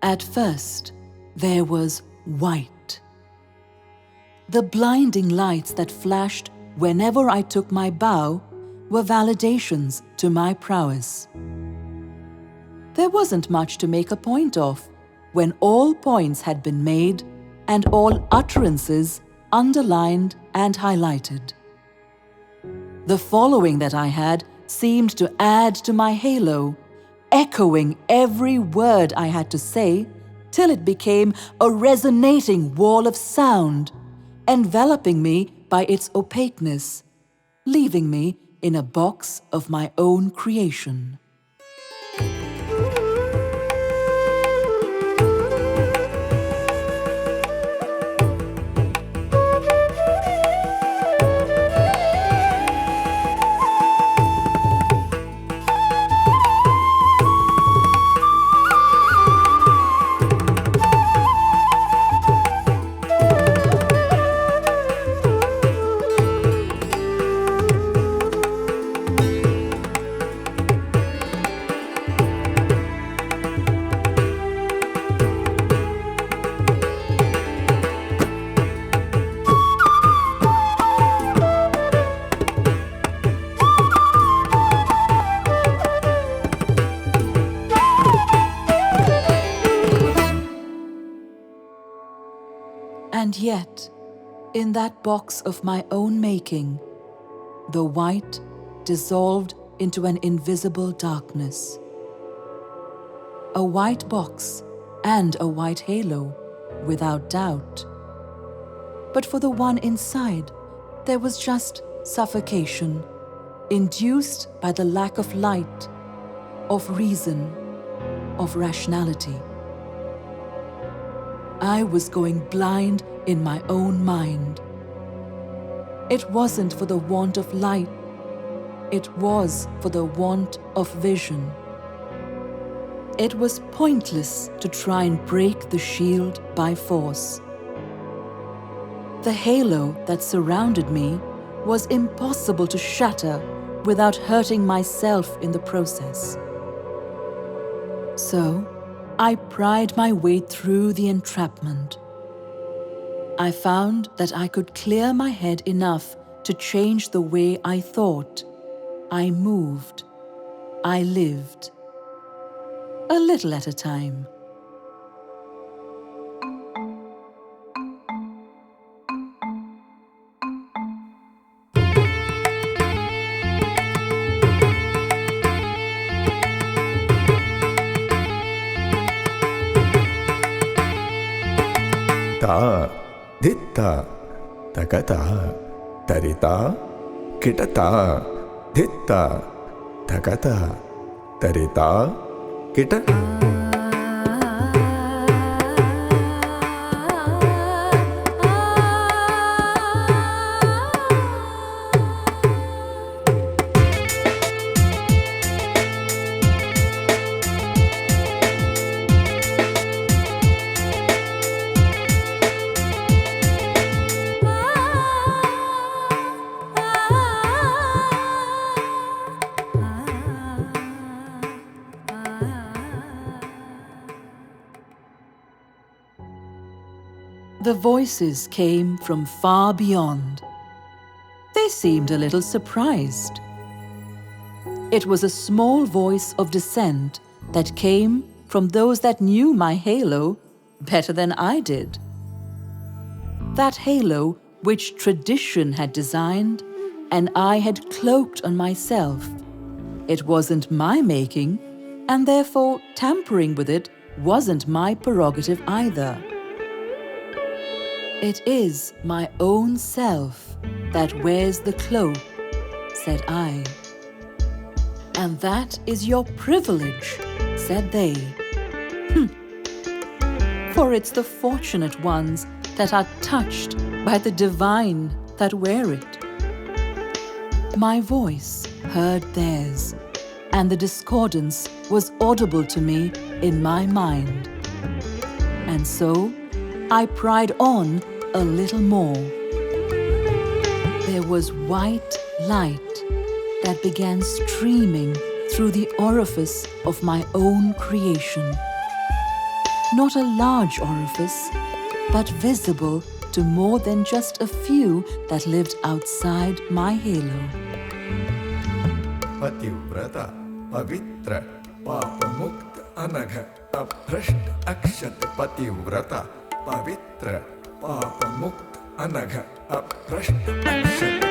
At first, there was white. The blinding lights that flashed whenever I took my bow were validations to my prowess. There wasn't much to make a point of when all points had been made and all utterances underlined and highlighted. The following that I had seemed to add to my halo, echoing every word I had to say till it became a resonating wall of sound, enveloping me by its opaqueness, leaving me in a box of my own creation. And yet, in that box of my own making, the white dissolved into an invisible darkness. A white box and a white halo, without doubt. But for the one inside, there was just suffocation, induced by the lack of light, of reason, of rationality. I was going blind in my own mind. It wasn't for the want of light, it was for the want of vision. It was pointless to try and break the shield by force. The halo that surrounded me was impossible to shatter without hurting myself in the process. So, I pried my way through the entrapment. I found that I could clear my head enough to change the way I thought, I moved, I lived. A little at a time. Ta, ditta, takata, tarita, kitata, ditta, takata, tarita, kita. The voices came from far beyond. They seemed a little surprised. It was a small voice of dissent that came from those that knew my halo better than I did. That halo which tradition had designed and I had cloaked on myself. It wasn't my making, and therefore tampering with it wasn't my prerogative either. It is my own self that wears the cloak, said I. And that is your privilege, said they. For it's the fortunate ones that are touched by the divine that wear it. My voice heard theirs, and the discordance was audible to me in my mind. And so I pried on a little more. There was white light that began streaming through the orifice of my own creation. not a large orifice, but visible to more than just a few that lived outside my halo. पतिव्रता पवित्र पाप मुक्त अनघ अभ्रष्ट अक्षत पतिव्रता पवित्र पाप मुक्त अनघ अभ्रष्ट अक्षत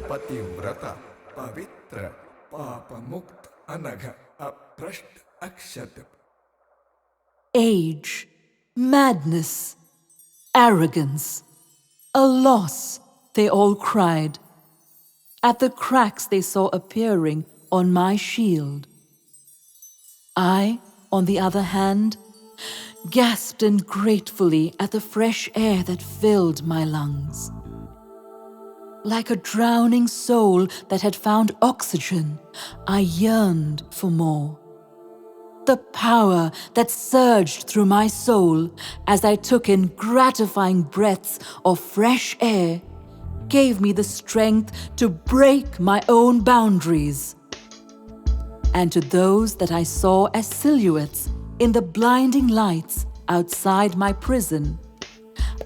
पतिव्रता पवित्र पाप मुक्त अनघ अभ्रष्ट अक्षत. Age, madness, arrogance, a loss, they all cried, at the cracks they saw appearing on my shield. I, on the other hand, gasped in gratefully at the fresh air that filled my lungs. Like a drowning soul that had found oxygen, I yearned for more. The power that surged through my soul as I took in gratifying breaths of fresh air gave me the strength to break my own boundaries. And to those that I saw as silhouettes in the blinding lights outside my prison,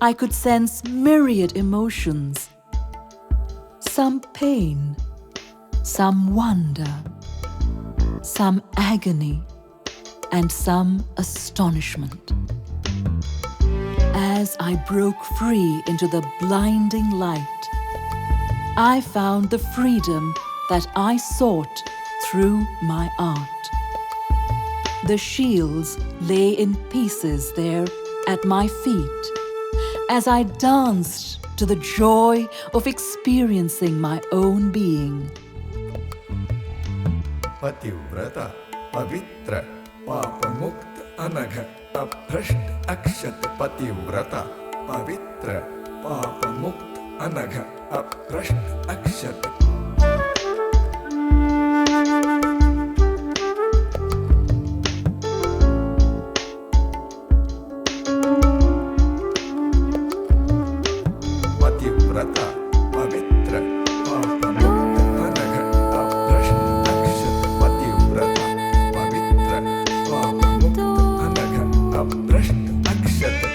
I could sense myriad emotions. Some pain, some wonder, some agony, and some astonishment. As I broke free into the blinding light, I found the freedom that I sought through my art. The shields lay in pieces there at my feet as I danced to the joy of experiencing my own being. पतिव्रता पवित्र पाप मुक्त अनघ अभ्रष्ट अक्षत पतिव्रता पवित्र पाप मुक्त अनघ अभ्रष्ट अक्षत. पतिव्रता पवित्र पाप मुक्त अनघ अभ्रष्ट अक्षत पतिव्रता पवित्र पाप मुक्त अनघ अभ्रष्ट अक्षत.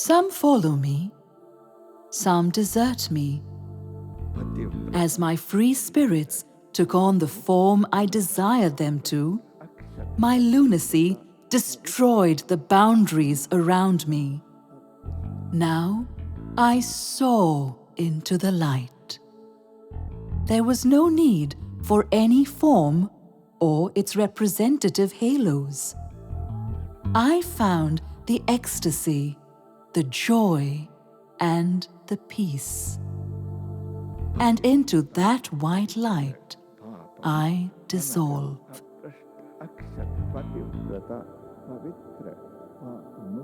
Some follow me, some desert me, as my free spirits took on the form I desired them to. My lunacy destroyed the boundaries around me. Now I soar into the light. There was no need for any form or its representative halos. I found the ecstasy, the joy, and the peace. And into that white light, I dissolve. Savitha Sastry